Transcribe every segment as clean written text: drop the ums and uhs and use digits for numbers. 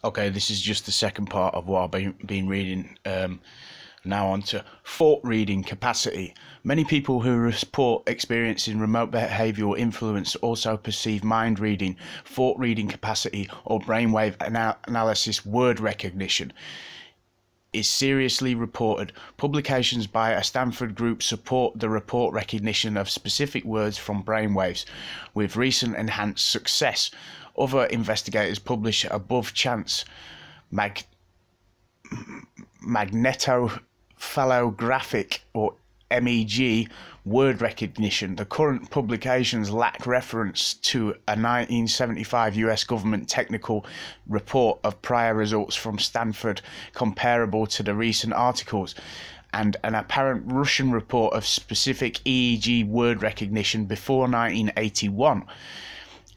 Okay, this is just the second part of what I've been reading. Now on to thought reading capacity. Many people who report experiencing remote behavioural influence also perceive mind reading, thought reading capacity, or brainwave analysis word recognition is seriously reported. Publications by a Stanford group support the report recognition of specific words from brainwaves, with recent enhanced success. Other investigators publish above chance magnetophallographic or MEG word recognition. The current publications lack reference to a 1975 US government technical report of prior results from Stanford comparable to the recent articles, and an apparent Russian report of specific EEG word recognition before 1981.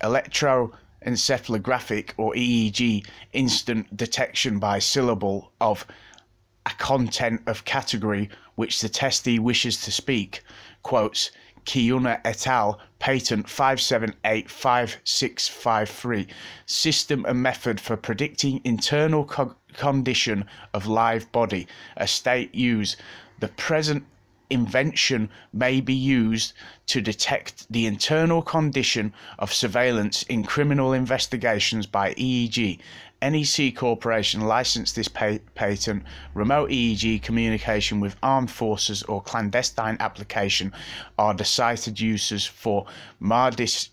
Electroencephalographic or EEG instant detection by syllable of a content of category which the testee wishes to speak. Quotes Kiuna et al. Patent 5785653. System and method for predicting internal condition of live body. A state use. The present invention may be used to detect the internal condition of surveillance in criminal investigations by EEG. NEC Corporation licensed this patent. Remote EEG communication with armed forces or clandestine application are the cited uses for Mardis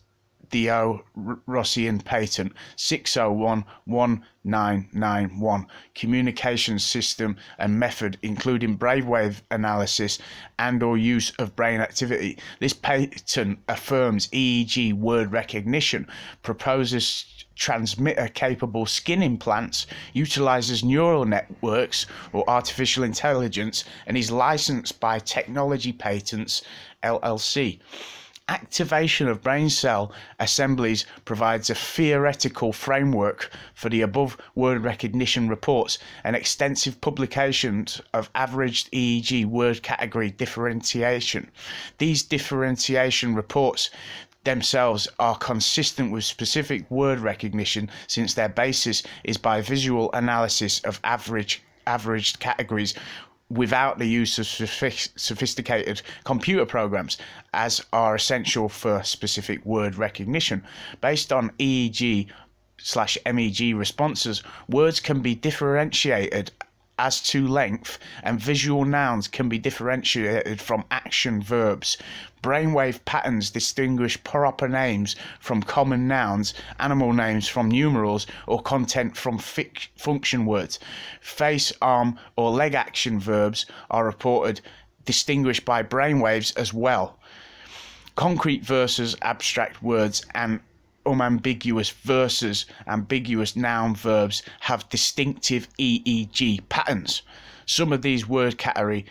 Dio Rossian patent 6011991. Communication system and method including brainwave analysis and or use of brain activity. This patent affirms EEG word recognition, proposes transmitter-capable skin implants, utilizes neural networks or artificial intelligence, and is licensed by Technology Patents LLC. Activation of brain cell assemblies provides a theoretical framework for the above word recognition reports and extensive publications of averaged EEG word category differentiation. These differentiation reports themselves are consistent with specific word recognition, since their basis is by visual analysis of averaged categories without the use of sophisticated computer programs, as are essential for specific word recognition. Based on EEG/MEG responses, words can be differentiated as to length, and visual nouns can be differentiated from action verbs. Brainwave patterns distinguish proper names from common nouns, animal names from numerals, or content from function words. Face, arm, or leg action verbs are reported distinguished by brainwaves as well. Concrete versus abstract words and unambiguous versus ambiguous noun verbs have distinctive EEG patterns. Some of these word category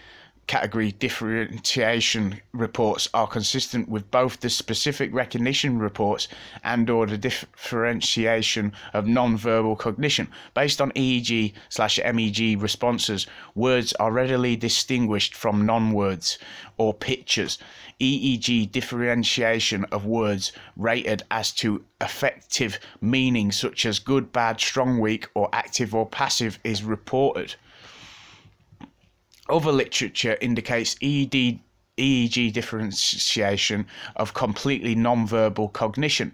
differentiation reports are consistent with both the specific recognition reports and or the differentiation of non-verbal cognition. Based on EEG/MEG responses, words are readily distinguished from non-words or pictures. EEG differentiation of words rated as to affective meaning such as good, bad, strong, weak, or active or passive is reported. Other literature indicates EEG differentiation of completely non-verbal cognition.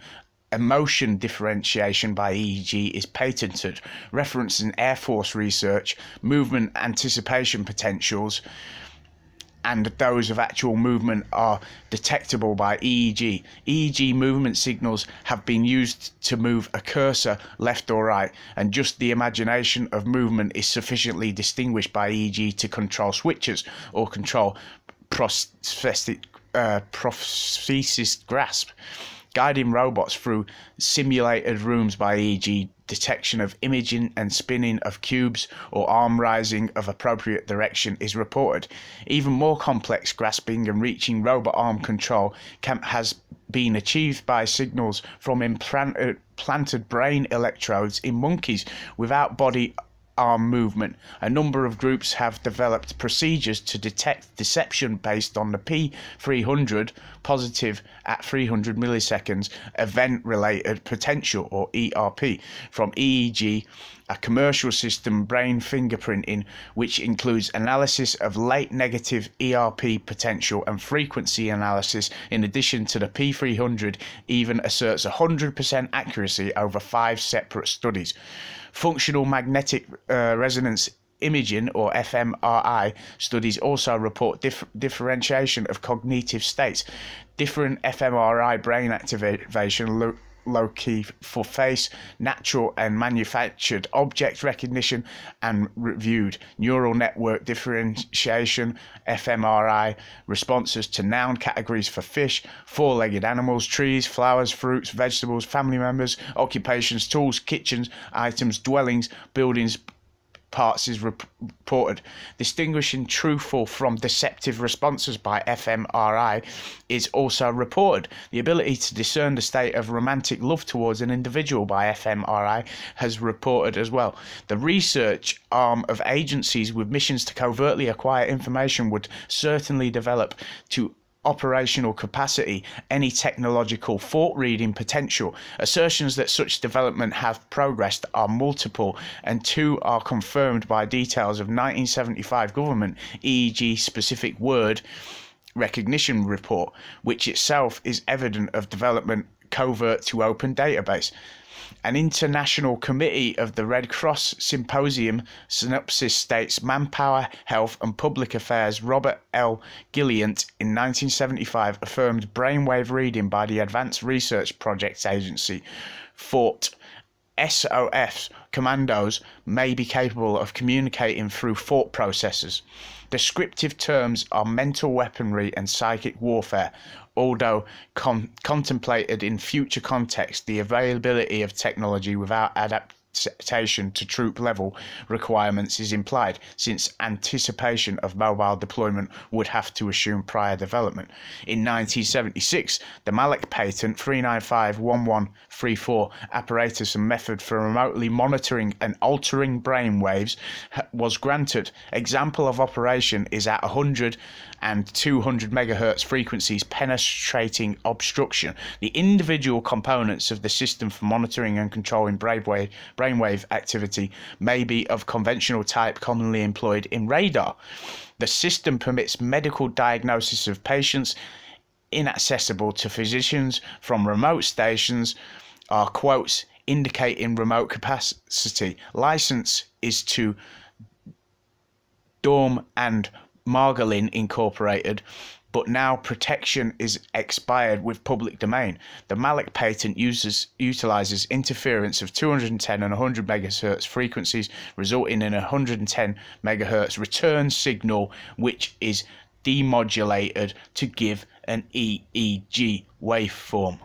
Emotion differentiation by EEG is patented. Reference in Air Force research, movement anticipation potentials and those of actual movement are detectable by EEG. EEG movement signals have been used to move a cursor left or right, and just the imagination of movement is sufficiently distinguished by EEG to control switches or control prosthesis grasp. Guiding robots through simulated rooms by EEG detection of imaging and spinning of cubes or arm rising of appropriate direction is reported. Even more complex grasping and reaching robot arm control has been achieved by signals from implanted brain electrodes in monkeys without body arm movement. A number of groups have developed procedures to detect deception based on the P300 positive at 300 milliseconds event-related potential, or ERP, from EEG, a commercial system brain fingerprinting, which includes analysis of late negative ERP potential and frequency analysis. In addition to the P300, even asserts 100% accuracy over 5 separate studies. Functional magnetic resonance imaging, or fMRI, studies also report differentiation of cognitive states. Different fMRI brain activation loci for face, natural and manufactured object recognition, and reviewed neural network differentiation, fMRI, responses to noun categories for fish, four-legged animals, trees, flowers, fruits, vegetables, family members, occupations, tools, kitchens, items, dwellings, buildings, parts is reported. Distinguishing truthful from deceptive responses by fMRI is also reported. The ability to discern the state of romantic love towards an individual by fMRI has reported as well. The research arm of agencies with missions to covertly acquire information would certainly develop to operational capacity any technological fault reading potential. Assertions that such development have progressed are multiple, and two are confirmed by details of 1975 government EEG specific word recognition report, which itself is evidence of development covert to open database. An international committee of the Red Cross Symposium synopsis states Manpower, Health and Public Affairs Robert L. Gilliant in 1975 affirmed brainwave reading by the Advanced Research Projects Agency thought SOFs commandos may be capable of communicating through thought processes. Descriptive terms are mental weaponry and psychic warfare. Although contemplated in future context, the availability of technology without adaptation to troop level requirements is implied, since anticipation of mobile deployment would have to assume prior development. In 1976, the Malek patent 3951134 apparatus and method for remotely monitoring and altering brain waves was granted. Example of operation is at 100 and 200 megahertz frequencies penetrating obstruction. The individual components of the system for monitoring and controlling brainwave activity may be of conventional type commonly employed in radar. The system permits medical diagnosis of patients inaccessible to physicians from remote stations, are quotes indicating remote capacity. License is to Dorm and Margolin Incorporated, but now protection is expired with public domain. The Malek patent utilizes interference of 210 and 100 megahertz frequencies, resulting in a 110 megahertz return signal, which is demodulated to give an EEG waveform.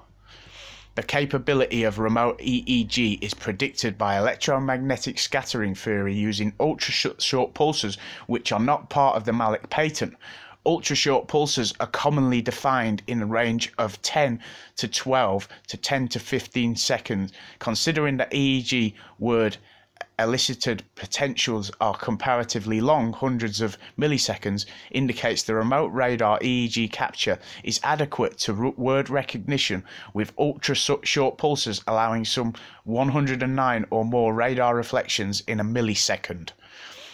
The capability of remote EEG is predicted by electromagnetic scattering theory using ultra-short pulses, which are not part of the Malek patent. Ultra-short pulses are commonly defined in the range of 10 to 12 to 10 to 15 seconds. Considering that EEG word elicited potentials are comparatively long, hundreds of milliseconds, indicates the remote radar EEG capture is adequate to word recognition, with ultra-short pulses allowing some 109 or more radar reflections in a millisecond.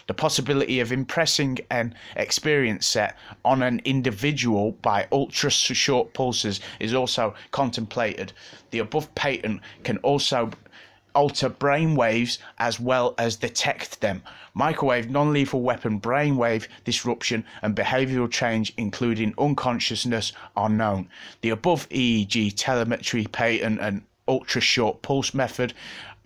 The possibility of impressing an experience set on an individual by ultra-short pulses is also contemplated. The above patent can also alter brain waves as well as detect them. Microwave non-lethal weapon brainwave disruption and behavioral change, including unconsciousness, are known. The above EEG telemetry patent and ultra-short pulse method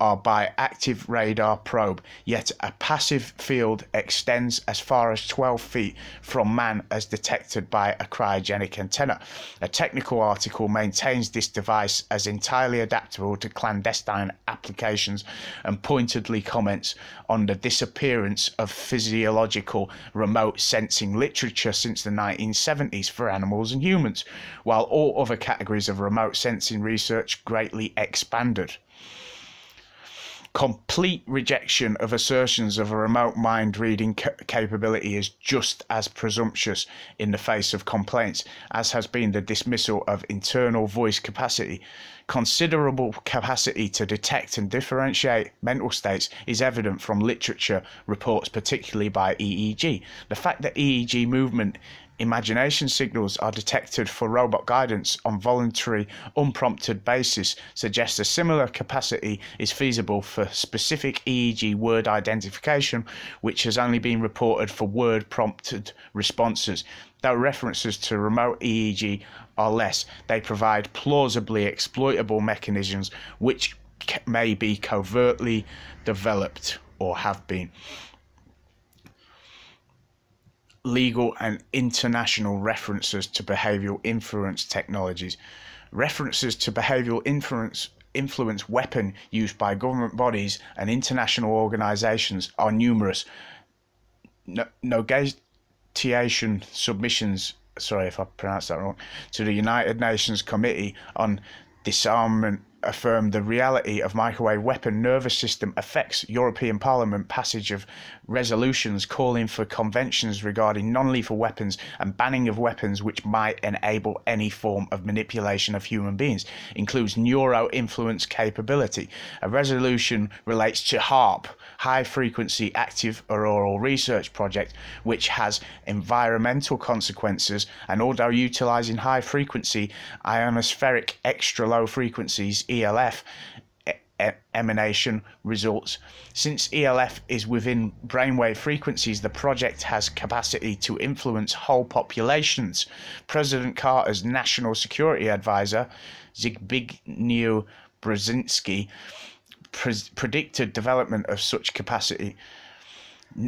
are by active radar probe, yet a passive field extends as far as 12 feet from man as detected by a cryogenic antenna. A technical article maintains this device as entirely adaptable to clandestine applications and pointedly comments on the disappearance of physiological remote sensing literature since the 1970s for animals and humans, while all other categories of remote sensing research greatly expanded. Complete rejection of assertions of a remote mind reading capability is just as presumptuous in the face of complaints as has been the dismissal of internal voice capacity. Considerable capacity to detect and differentiate mental states is evident from literature reports, particularly by EEG. The fact that EEG movement imagination signals are detected for robot guidance on voluntary, unprompted basis suggests a similar capacity is feasible for specific EEG word identification, which has only been reported for word-prompted responses. Though references to remote EEG are less, they provide plausibly exploitable mechanisms which may be covertly developed or have been. Legal and international references to behavioral influence technologies. References to behavioral influence weapon used by government bodies and international organizations are numerous. Negotiation submissions, sorry if I pronounced that wrong, to the United Nations Committee on Disarmament affirmed the reality of microwave weapon nervous system effects. European Parliament passage of resolutions calling for conventions regarding non-lethal weapons and banning of weapons which might enable any form of manipulation of human beings includes neuro-influence capability. A resolution relates to HAARP, High Frequency Active Auroral Research Project, which has environmental consequences, and although utilizing high frequency ionospheric extra low frequencies ELF emanation results. Since ELF is within brainwave frequencies, the project has capacity to influence whole populations. President Carter's National Security Advisor, Zbigniew Brzezinski, predicted development of such capacity.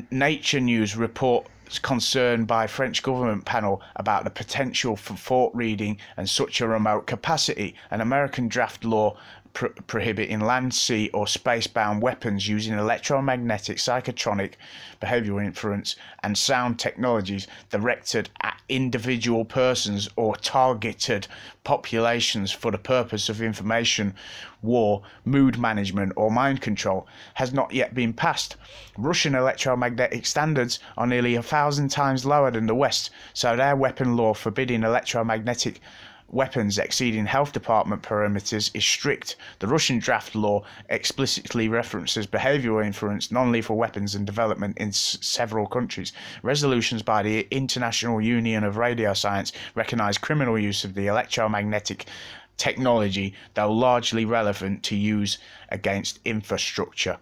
Nature News reports concern by French government panel about the potential for thought reading and such a remote capacity. An American draft law prohibiting land, sea or space-bound weapons using electromagnetic, psychotronic, behavioral inference and sound technologies directed at individual persons or targeted populations for the purpose of information war, mood management or mind control has not yet been passed. Russian electromagnetic standards are nearly 1,000 times lower than the West, so their weapon law forbidding electromagnetic weapons exceeding health department parameters is strict. The Russian draft law explicitly references behavioral influence, non-lethal weapons and development in several countries. Resolutions by the International Union of Radio Science recognize criminal use of the electromagnetic technology, though largely relevant to use against infrastructure.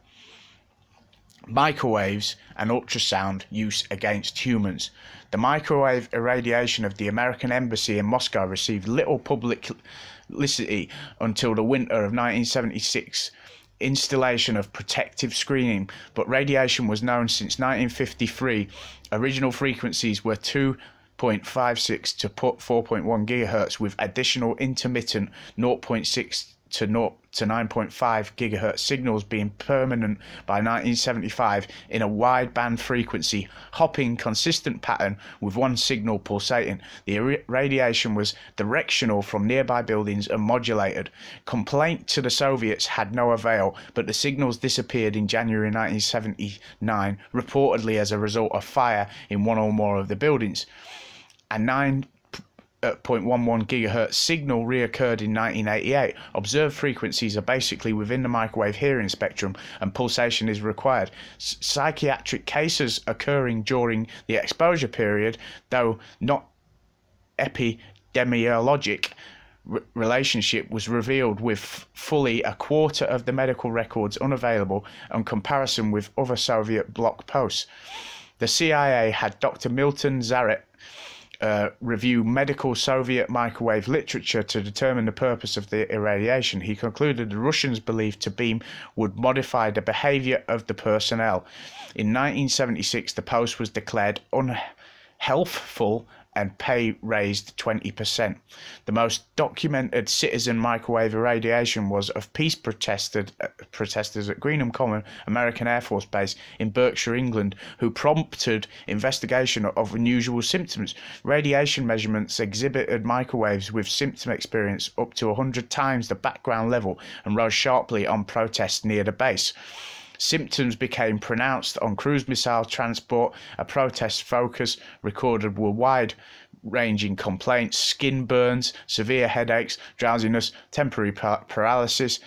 Microwaves and ultrasound use against humans. The microwave irradiation of the American embassy in Moscow received little publicity until the winter of 1976 installation of protective screening, but radiation was known since 1953. Original frequencies were 2.56 to 4.1 gigahertz with additional intermittent 0.6 to 9.5 gigahertz signals being permanent by 1975 in a wideband frequency hopping consistent pattern with one signal pulsating. The radiation was directional from nearby buildings and modulated. Complaint to the Soviets had no avail, but the signals disappeared in January 1979, reportedly as a result of fire in one or more of the buildings. A 9.11 gigahertz signal reoccurred in 1988. Observed frequencies are basically within the microwave hearing spectrum and pulsation is required. Psychiatric cases occurring during the exposure period, though not epidemiologic relationship, was revealed with fully a quarter of the medical records unavailable in comparison with other Soviet bloc posts. The CIA had Dr. Milton Zaret review medical Soviet microwave literature to determine the purpose of the irradiation. He concluded the Russians believed to beam would modify the behavior of the personnel. In 1976, the post was declared unhealthful and pay raised 20%. The most documented citizen microwave irradiation was of peace protesters at Greenham Common American Air Force Base in Berkshire, England, who prompted investigation of unusual symptoms. Radiation measurements exhibited microwaves with symptom experience up to 100 times the background level and rose sharply on protests near the base. Symptoms became pronounced on cruise missile transport. A protest focus recorded were wide-ranging complaints, skin burns, severe headaches, drowsiness, temporary paralysis,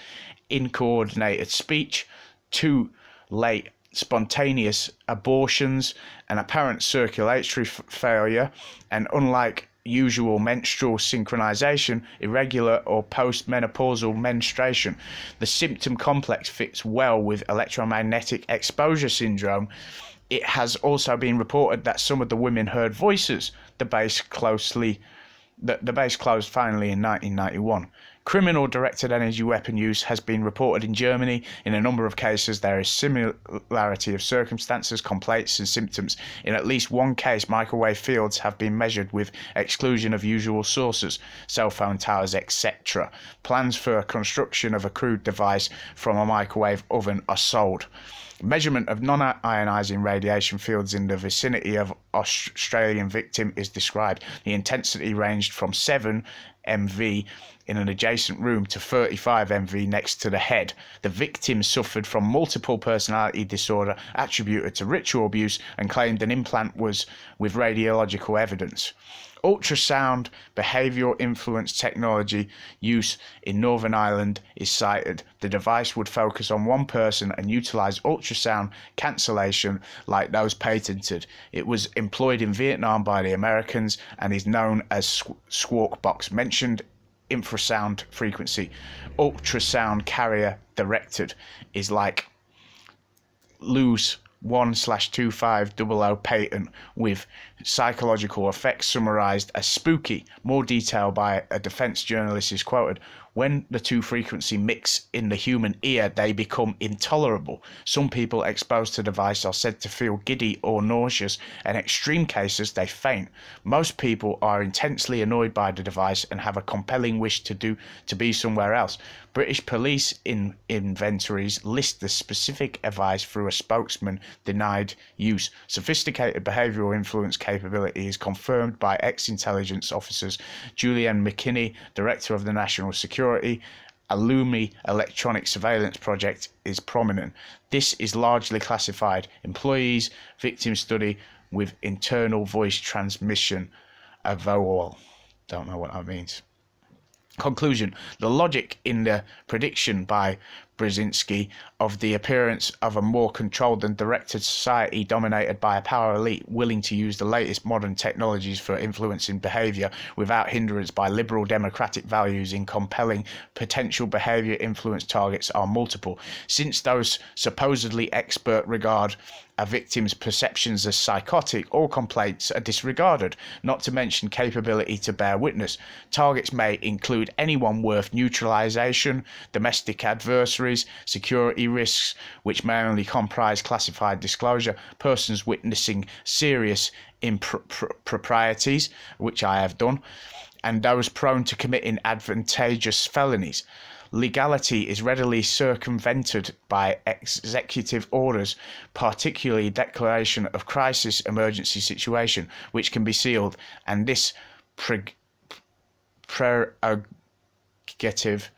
incoordinated speech, too late spontaneous abortions, and apparent circulatory failure, and unlike usual menstrual synchronization, irregular or postmenopausal menstruation. The symptom complex fits well with electromagnetic exposure syndrome. It has also been reported that some of the women heard voices. The base closed finally in 1991. Criminal-directed energy weapon use has been reported in Germany. In a number of cases, there is similarity of circumstances, complaints, and symptoms. In at least one case, microwave fields have been measured with exclusion of usual sources, cell phone towers, etc. Plans for construction of a crude device from a microwave oven are sold. Measurement of non-ionizing radiation fields in the vicinity of Australian victim is described. The intensity ranged from 7 MV in an adjacent room to 35 MV next to the head. The victim suffered from multiple personality disorder attributed to ritual abuse and claimed an implant was with radiological evidence. Ultrasound behavioural influence technology use in Northern Ireland is cited. The device would focus on one person and utilise ultrasound cancellation like those patented. It was employed in Vietnam by the Americans and is known as Squawk Box. Mentioned infrasound frequency. Ultrasound carrier directed is like lose 1/2500 patent with psychological effects summarized as spooky. More detail by a defense journalist is quoted. When the two frequencies mix in the human ear, they become intolerable. Some people exposed to the device are said to feel giddy or nauseous, and in extreme cases they faint. Most people are intensely annoyed by the device and have a compelling wish to be somewhere else. British police inventories list the specific device through a spokesman denied use. Sophisticated behavioural influence capability is confirmed by ex-intelligence officers. Julian McKinney, director of the National Security Illumi electronic surveillance project, is prominent. This is largely classified employees, victim study with internal voice transmission avowal. Don't know what that means. Conclusion. The logic in the prediction by Brzezinski of the appearance of a more controlled and directed society dominated by a power elite willing to use the latest modern technologies for influencing behaviour without hindrance by liberal democratic values in compelling potential behaviour influence targets are multiple. Since those supposedly expert regard a victim's perceptions as psychotic, all complaints are disregarded, not to mention capability to bear witness. Targets may include anyone worth neutralisation, domestic adversaries, security risks, which may only comprise classified disclosure, persons witnessing serious improprieties, which I have done, and those prone to committing advantageous felonies. Legality is readily circumvented by executive orders, particularly declaration of crisis emergency situation, which can be sealed, and this prerogative,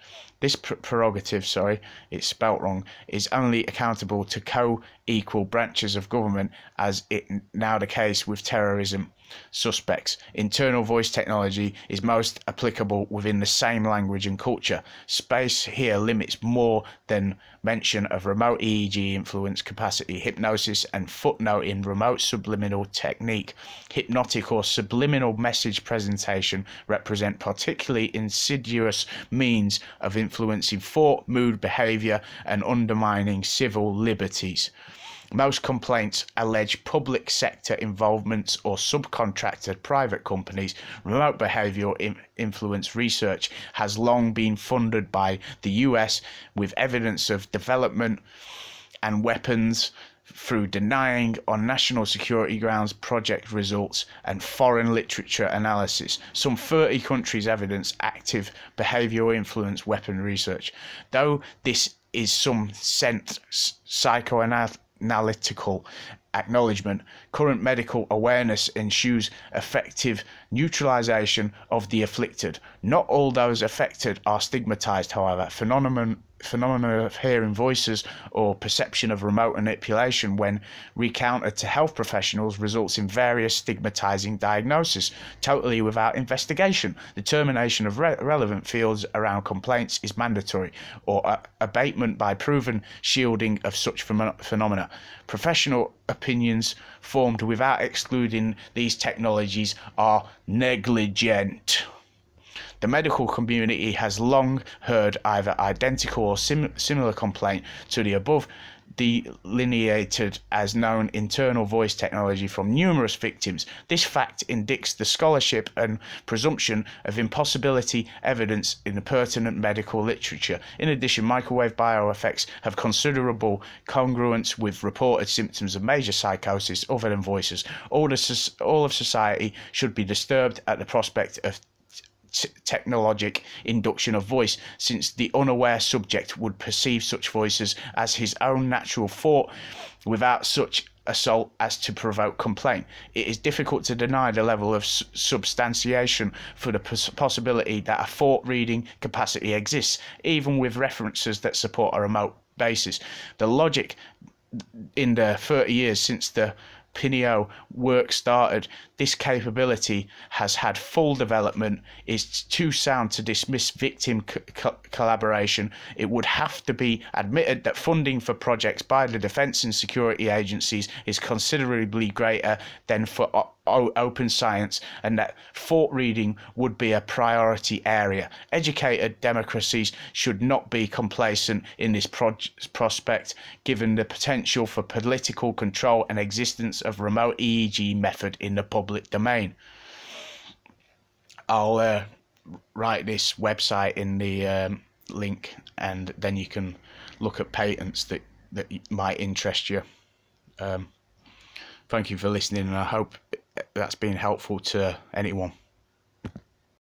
it's spelt wrong, is only accountable to co-equal branches of government, as it now the case with terrorism suspects. Internal voice technology is most applicable within the same language and culture. Space here limits more than mention of remote EEG influence capacity, hypnosis, and footnoting remote subliminal technique. Hypnotic or subliminal message presentation represent particularly insidious means of influencing thought, mood, behavior, and undermining civil liberties. Most complaints allege public sector involvements or subcontracted private companies. Remote behavioral influence research has long been funded by the US with evidence of development and weapons through denying on national security grounds project results and foreign literature analysis. Some 30 countries evidence active behavioural influence weapon research. Though this is some sense psychoanalytical acknowledgement, current medical awareness ensures effective neutralization of the afflicted. Not all those affected are stigmatized, however. Phenomena of hearing voices or perception of remote manipulation when recounted to health professionals results in various stigmatizing diagnoses, totally without investigation. Determination of relevant fields around complaints is mandatory, or abatement by proven shielding of such phenomena. Professional opinions formed without excluding these technologies are negligent. The medical community has long heard either identical or similar complaint to the above delineated as known internal voice technology from numerous victims. This fact indicates the scholarship and presumption of impossibility evidence in the pertinent medical literature. In addition, microwave bioeffects have considerable congruence with reported symptoms of major psychosis other than voices. All of society should be disturbed at the prospect of technologic induction of voice, since the unaware subject would perceive such voices as his own natural thought without such assault as to provoke complaint. It is difficult to deny the level of substantiation for the possibility that a thought reading capacity exists, even with references that support a remote basis. The logic in the 30 years since the Pinio work started, this capability has had full development, is too sound to dismiss victim collaboration. It would have to be admitted that funding for projects by the defence and security agencies is considerably greater than for open science, and that thought reading would be a priority area. Educated democracies should not be complacent in this prospect, given the potential for political control and existence of remote EEG method in the public domain. I'll write this website in the link, and then you can look at patents that might interest you. Thank you for listening, and I hope that's been helpful to anyone.